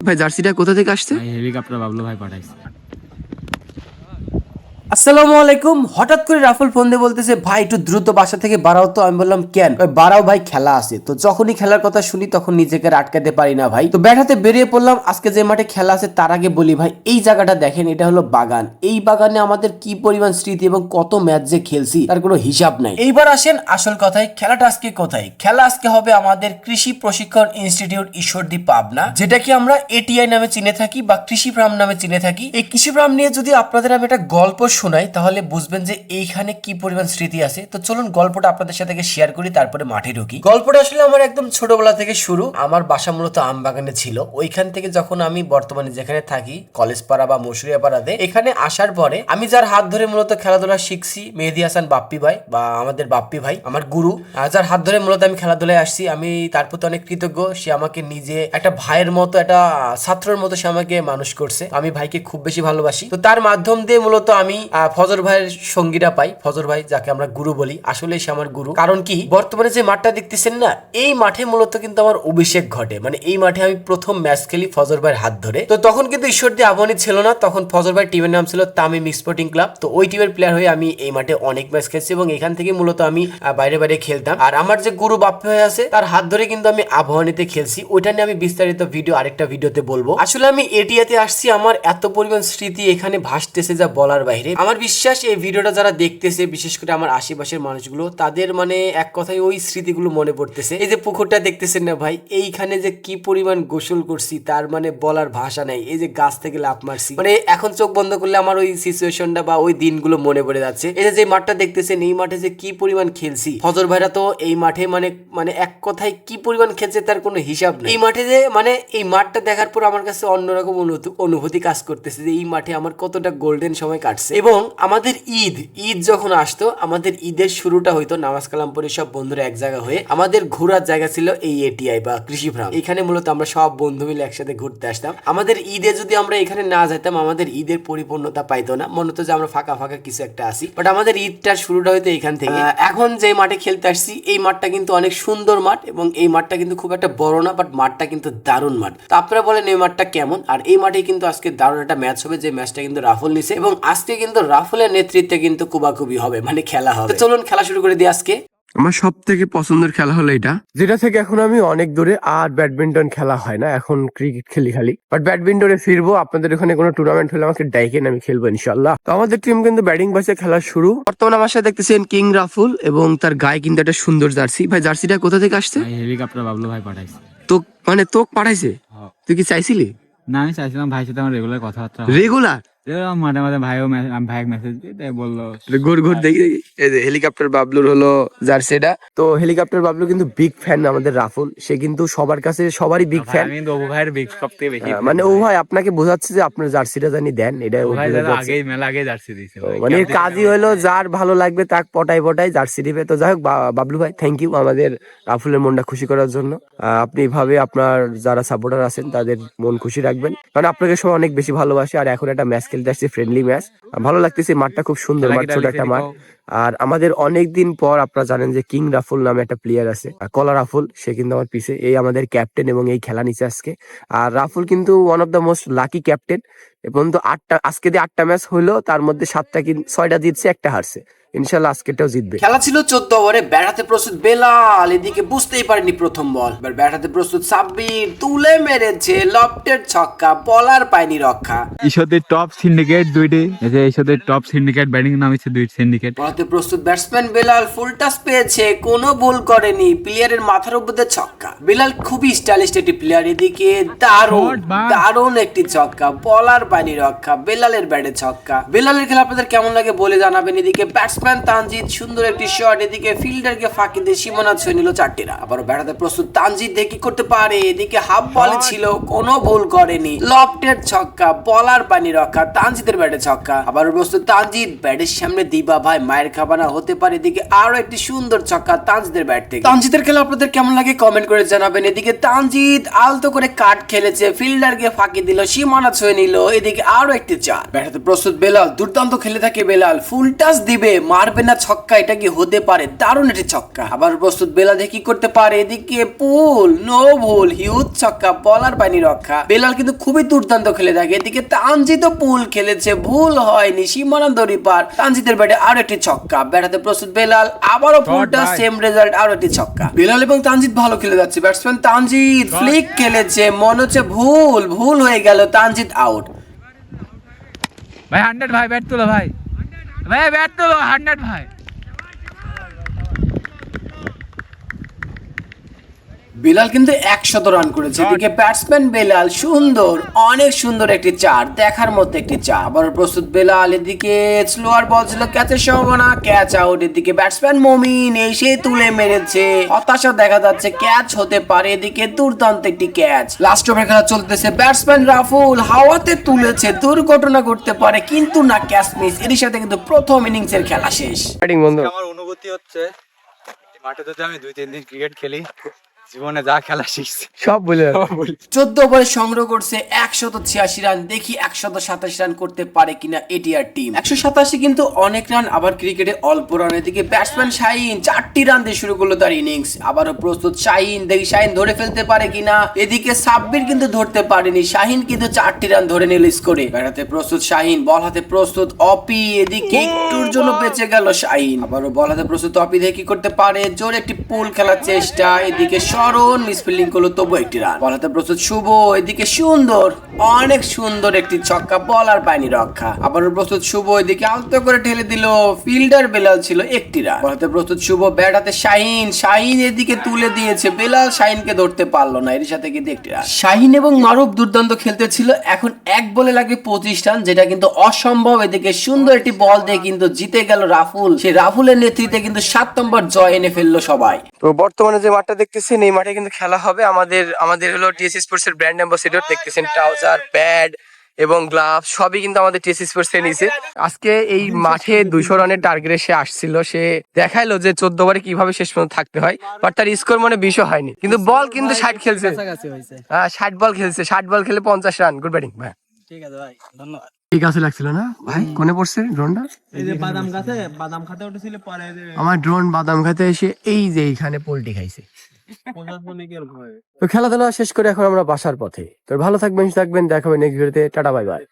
ভাই জার্সিটা কোথা থেকে আসছে? হেলিকপ্টার বাবলু ভাই পাঠাইছে। আসসালামু আলাইকুম। হঠাৎ করে রাফেল ফোন দিয়ে বলতেছে ভাই একটু দ্রুত বাসা থেকে বাড়াও। তো আমি বললাম কেন? বাড়াও ভাই, খেলা আছে। তো যখনই খেলার কথা শুনি তখন নিজেকে আটকাতে পারি না ভাই। তো ব্যাট হাতে বেরিয়ে পড়লাম। আজকে যে মাঠে খেলা আছে তার আগে বলি ভাই, এই জায়গাটা দেখেন, এটা হলো বাগান। এই বাগানে আমাদের কি পরিমাণ স্মৃতি এবং কত ম্যাচ যে খেলছি তার কোনো হিসাব নাই। এইবার আসেন আসল কথায়, খেলাটা আজকে কোথায়? খেলা আজকে হবে আমাদের কৃষি প্রশিক্ষণ ইনস্টিটিউট ঈশ্বরদী পাবনা, যেটাকে আমরা এটিআই নামে চিনে থাকি বা কৃষি ফার্ম নামে চিনে থাকি। এই কৃষি ফার্ম নিয়ে যদি আপনাদের আমি একটা গল্প শোনাই তাহলে বুঝবেন যে এইখানে কি পরিমাণ স্মৃতি আছে। তো চলুন গল্পটা আপনাদের সাথে শেয়ার করি, তারপরে মাঠে ঢুকি। গল্পটা আসলে আমার একদম ছোটবেলা থেকে শুরু। আমার বাসা মূলত আমবাগানে ছিল। ওইখান থেকে যখন আমি বর্তমানে যেখানে থাকি কলেজ পাড়া বা মশুরিয়া পাড়াতে, এখানে আসার পরে আমি যার হাত ধরে মূলত খেলাধুলা শিখছি, মেহেদি হাসান বাপ্পি ভাই বা আমাদের বাপ্পি ভাই আমার গুরু, যার হাত ধরে মূলত আমি খেলাধুলায় আসছি। আমি তার প্রতি অনেক কৃতজ্ঞ। সে আমাকে নিজে একটা ভাইয়ের মতো, একটা ছাত্রের মতো সে আমাকে মানুষ করছে। আমি ভাইকে খুব বেশি ভালোবাসি। তো তার মাধ্যম দিয়ে মূলত আমি ফজর ভাইয়ের সঙ্গীরা পাই। ফজর ভাই যাকে আমরা গুরু বলি, আসলে সে আমার গুরু। কারণ কি, বর্তমানে যে মাঠটা দেখতেছেন না, এই মাঠে মূলত কিন্তু আমার অভিষেক ঘটে। মানে এই মাঠে আমি প্রথম ম্যাচ খেলি ফজর ভাইয়ের হাত ধরে। তো তখন কিন্তু ঈশ্বরদী আবাহনী ছিল না, তখন ফজর ভাই টিমের নাম ছিল তামিম স্পোর্টিং ক্লাব। তো ওই টিমের প্লেয়ার হয়ে আমি এই মাঠে অনেক ম্যাচ খেলছি এবং এখান থেকে মূলত আমি বাইরে বাইরে খেলতাম। আর আমার যে গুরু বাপ্পি ভাই আছে তার হাত ধরে কিন্তু আমি আবাহনীতে খেলছি। ওইটা নিয়ে আমি বিস্তারিত ভিডিও আরেকটা ভিডিওতে বলবো। আসলে আমি এটিয়াতে আসছি, আমার এত পরিমাণ স্মৃতি এখানে ভাসতেছে যা বলার বাইরে। আমার বিশ্বাস এই ভিডিওটা যারা দেখতেছে, বিশেষ করে আমার আশেপাশের মানুষগুলো, তাদের মানে এক কথায় ওই স্মৃতিগুলো মনে পড়তেছে। এই যে পুকুরটা দেখতেছেন না ভাই, এইখানে যে কি পরিমাণ গোসল করছি তার মানে বলার ভাষা নাই। এই যে গাছ থেকে লাফ মারছি, মানে এখন চোখ বন্ধ করলে আমার ওই সিচুয়েশনটা বা ওই দিনগুলো মনে পড়ে যাচ্ছে। এই যে মাঠটা দেখতেছেন, এই মাঠে যে কি পরিমাণ খেলছি। ফজর ভাইরা তো এই মাঠে মানে মানে এক কথায় কি পরিমাণ খেলছে তার কোনো হিসাব নেই। এই মাঠে যে মানে এই মাঠটা দেখার পর আমার কাছে অন্যরকম অনুভূতি কাজ করতেছে যে এই মাঠে আমার কতটা গোল্ডেন সময় কাটছে। এবং আমাদের ঈদ যখন আসতো, আমাদের ঈদের শুরুটা হইতো নামাজ কালাম পরে সব বন্ধুরা এক জায়গা হয়ে। আমাদের ঘোরার জায়গা ছিল এই এটিআই বা কৃষি ফার্ম। এখানে মূলত আমরা সব বন্ধু মিলে একসাথে ঘুরতে আসতাম। আমাদের ঈদে যদি আমরা এখানে না যেতাম, আমাদের ঈদের পরিপূর্ণতা পাইতো না, মনে হতো যে আমরা ফাঁকা ফাঁকা কিছু একটা আসি। বাট আমাদের ঈদটার শুরুটা হইতো এখান থেকে। এখন যে মাঠে খেলতে আসছি, এই মাঠটা কিন্তু অনেক সুন্দর মাঠ এবং এই মাঠটা কিন্তু খুব একটা বড় না, বাট মাঠটা কিন্তু দারুণ মাঠ। তো আপনারা বলেন এই মাঠটা কেমন? আর এই মাঠে কিন্তু আজকে দারুণ একটা ম্যাচ হবে, যে ম্যাচটা কিন্তু রাফুল নিছে এবং আজকে কিন্তু রাফুলের নেতৃত্বে কিন্তু কুবাকুবি হবে, মানে খেলা হবে। চলুন খেলা শুরু করে দিই আজকে। আমার সব থেকে পছন্দের খেলা হলো এটা, যেটা থেকে এখন আমি অনেক দূরে। আর ব্যাডমিন্টন খেলা হয় না, এখন ক্রিকেট খেলি খালি। বাট ব্যাডমিন্টনে ফিরবো। আপনাদের ওখানে কোনো টুর্নামেন্ট হলে আমাকে ডাইকেন, আমি খেলবো ইনশাল্লাহ। তো আমাদের টিম কিন্তু ব্যাটিং বাসে খেলা শুরু। বর্তমানে আমার সাথে দেখতেছেন কিং রাফুল এবং তার গায়ে কিন্তু একটা সুন্দর জার্সি। ভাই জার্সিটা কোথা থেকে আসছে? হেলিকপ্টার বাবলু ভাই পাঠাইছে। তো মানে তোকে পাঠাইছে? তুই কি চাইছিলি? না, আমি চাইছিলাম ভাইয়ের সাথে আমার রেগুলার কথাবার্তা। রেগুলার মাঝে মাঝে ভাই মেসেজ দিয়ে তাই বললো ঘুর ঘুর দেখি। এই যে হেলিকপ্টার বাবলুর হলো জার্সিটা। তো হেলিকপ্টার বাবলু কিন্তু বিগ ফ্যান আমাদের রাফুল। সে কিন্তু সবার কাছে সবারই বিগ ফ্যান। আমি কিন্তু অবু ভাইয়ের বিগ সব থেকে বেশি মানে ও ভাই আপনাকে বোঝাচ্ছে যে আপনার জার্সিটা জানি দেন, এটা আগেই মেলা আগে জার্সি দিয়েছে। মানে কাজই হলো যার ভালো লাগবে তাক পটাই পটাই জার্সি দিবে। তো যাই হোক বাবলু ভাই, থ্যাংক ইউ আমাদের রাফুলের মনটা খুশি করার জন্য। আপনি এইভাবে আপনার যারা সাপোর্টার আছেন তাদের মন খুশি রাখবেন, কারণ আপনাকে সবাই অনেক বেশি ভালোবাসে। আর এখন একটা ম্যাচ খেলতে আসছে, ফ্রেন্ডলি ম্যাচ, ভালো লাগতেছে। মাঠটা খুব সুন্দর মাঠ, ছোট একটা মাঠ। আর আমাদের অনেক দিন পর আপনারা জানেন যে কিং রাফুল নামে একটা প্লেয়ার আছে, কলা রাফুল, সে কিন্তু আমার পিছে। এই আমাদের ক্যাপ্টেন এবং এই খেলা নিচে আজকে। আর রাফুল কিন্তু one of the most lucky captain. এবং তো আজকে দিয়ে 8টা ম্যাচ হইলো, তার মধ্যে 6টা জিতছে, একটা হারছে। ইনশাল্লাহ আজকেটাও জিতবে। খেলা ছিল 14 ওভারে। ব্যাট হাতে প্রস্তুত বেলাল, এদিকে বুঝতেই পারেনি প্রথম বল। এবার ব্যাট হাতে প্রস্তুত সাব্বির, তুলে মেরেছে, লফটের ছক্কা, বলার পায়নি রক্ষা। ঈশ্বরের টপ সিন্ডিকেট দুইটি, ঈশ্বরের টপ সিন্ডিকেট ব্যাটিং নামেছে দুই সিন্ডিকেট। বল হাতে প্রস্তুত ব্যাটসম্যান বেলাল, ফুল টাচ পেয়েছে, কোনো ভুল করেনি, প্লেয়ারের মাথার উপর দিয়ে ছক্কা। বেলাল খুবই স্টাইলিশ একটি প্লেয়ার। এদিকে দারুণ একটি ছক্কা, বলার পায়নি রক্ষা, বেলালের ব্যাটে ছক্কা। বেলালের খেলা আপনাদের কেমন লাগে বলে জানাবেন। এদিকে ব্যাটসম্যান তানজিদ, সুন্দর একটি শট, এদিকে ফিল্ডারকে ফাঁকি দিয়ে সীমানা ছুঁয়ে নিল 4টি রান। আবার ব্যাট হাতে প্রস্তুত তানজিদ, দেখি করতে পারে। এদিকে হাফ বলে ছিল, কোনো ভুল করেনি, লফটের ছক্কা, বলার পানি রক্ষা, তানজিদের ব্যাটে ছক্কা। আবার প্রস্তুত তানজিদ, ব্যাটের সামনে দিবা ভাই মায়ের খাবানা হতে পারে। এদিকে আরো একটি সুন্দর ছক্কা তানজিদের ব্যাট থেকে। তানজিদের খেলা আপনাদের কেমন লাগে কমেন্ট করে জানাবেন। এদিকে তানজিদ আলতো করে কাট খেলেছে, ফিল্ডারকে ফাঁকি দিল, সীমানা ছুঁয়ে নিল। এদিকে আরো একটি চার। ব্যাট হাতে প্রস্তুত বেলাল, দুর্দান্ত খেলে থাকে বেলাল, ফুল টাচ দিবে, মারবে না ছক্কা, এটা কি হতে পারে? দারুণ একটি ছক্কা। আবার প্রস্তুত বেলাল কি করতে পারে, এদিকে পুল, নো ভুল, হিউজ ছক্কা, বলার পানি রক্ষা। বেলাল কিন্তু খুবই দুর্দান্ত খেলে থাকে। এদিকে তানজিদ পুল খেলেছে, ভুল হয়নি, সীমানা দড়ি পার। তানজিদের ব্যাটে আরো একটি ছক্কা, ব্যাটাতে প্রস্তুত বেলাল, আবারও পুলটা, সেম রেজাল্ট, আরো একটি ছক্কা। বেলাল এবং তানজিদ ভালো খেলে যাচ্ছে। ব্যাটসম্যান তানজিদ ফ্লিক খেলেছে, মনে হচ্ছে ভুল হয়ে গেল, তানজিদ আউট। ভাই 100 ভাই, ব্যাট তোলো ভাই, ভাই ব্যাট তোলো 100 ভাই। বেলাল কিন্তু 100 রান করেছে। এদিকে ব্যাটসম্যান বেলাল সুন্দর, অনেক সুন্দর একটি চার, দেখার মতো একটি চার। আবার প্রস্তুত বেলাল, এদিকে স্লোয়ার বল ছিল, ক্যাচের সম্ভাবনা, ক্যাচ আউট। এদিকে ব্যাটসম্যান মমিন এসে তুলে মেরেছে, হতাশা দেখা যাচ্ছে, ক্যাচ হতে পারে। এদিকে দুর্দান্ত একটি ক্যাচ। লাস্ট ওভার খেলা চলতেছে, ব্যাটসম্যান রাফুল হাওয়াতে তুলেছে, দুর্ঘটনা ঘটতে পারে, কিন্তু না, ক্যাচ মিস। এর সাথে কিন্তু প্রথম ইনিংসের খেলা শেষ। ব্যাটিং বন্ধু। আমার অনুভূতি হচ্ছে মাঠে যদি আমি 2-3 দিন ক্রিকেট খেলি, জীবনে যা খেলা শিখছি সব বলে 14 ওভারে সংগ্রহ করছে 186 রান। দেখি 127 রান করতে পারে কিনা এটিআর টিম। 187 কিন্তু অনেক রান, আবার ক্রিকেটে অল্প রান। এদিকে ব্যাটসম্যান শাহিন 4টি রান দিয়ে শুরু করলো তার ইনিংস। আবারও প্রস্তুত শাহিন, দেখি শাহিন ধরে ফেলতে পারে কিনা। এদিকে সাব্বির কিন্তু ধরতে পারেনি, শাহিন কিন্তু 4টি রান ধরে নিল স্কোরে। ব্যাটাতে প্রস্তুত শাহিন, বল হাতে প্রস্তুত অপি, এদিকে একটুর জন্য বেঁচে গেল শাহিন। আবারও বল হাতে প্রস্তুত অপি, দেখি কি করতে পারে, জোরে একটি পুল খেলার চেষ্টা। এদিকে শরণ মিসফিল্ডিং করলো, তবু একটি রান। বল হাতে প্রস্তুত শুভ, এদিকে সুন্দর, অনেক সুন্দর একটি ছক্কা, বল আর পায়নি রক্ষা। আবারও প্রস্তুত শুভ, এদিকে আলতো করে ঠেলে দিল, ফিল্ডার বেলাল ছিল, একটি রান। বল হাতে প্রস্তুত শুভ, ব্যাট হাতে শাহিন, শাহিন এদিকে তুলে দিয়েছে, বেলাল শাহিনকে ধরতে পারলো না, এর সাথে কিন্তু একটি রান। শাহিন এবং মারুফ দুর্দান্ত খেলতে ছিল। এখন এক বলে লাগে 25 রান, যেটা কিন্তু অসম্ভব। এদিকে সুন্দর একটি বল দিয়ে কিন্তু জিতে গেল রাফুল। সেই রাফুলের নেতৃত্বে কিন্তু 7 নম্বর জয় এনে ফেললো সবাই। তো বর্তমানে যে মাঠটা দেখতেছেন, এই মাঠে কিন্তু খেলা হবে। আমাদের হলো টিএসসি স্পোর্টস এর ব্র্যান্ড অ্যাম্বাসেডর, দেখতেছেন ট্রাউজার, প্যাড এবং গ্লাভ সবই কিন্তু আমাদের টিএসসি স্পোর্টস এর নিচে। আজকে এই মাঠে 200 রানের টার্গেটে সে আসছিল, সে দেখাইলো যে 14 ওভারে কিভাবে শেষ পর্যন্ত থাকতে হয়, বাট তার স্কোর মনে 20 হয়নি, কিন্তু বল কিন্তু 60 খেলছে। হ্যাঁ 60 বল খেলছে, 60 বল খেলে 50 রান। গুড ব্যাটিং ভাই। ঠিক আছে ভাই, ধন্যবাদ। ঠিক আছে লাগছিল না ভাই? কোনে পড়ছে ড্রোনটা? এই যে বাদাম খাতে উঠেছিল, পরে আমার ড্রোন বাদাম খাতে এসে এই যে এইখানে পোল্টি খাইছে। ভয়। তো খেলাধুলা শেষ করে এখন আমরা বাসার পথে। তো ভালো থাকবেন, দেখা হবে নেক্সট ভিডিওতে। Tata, bye bye.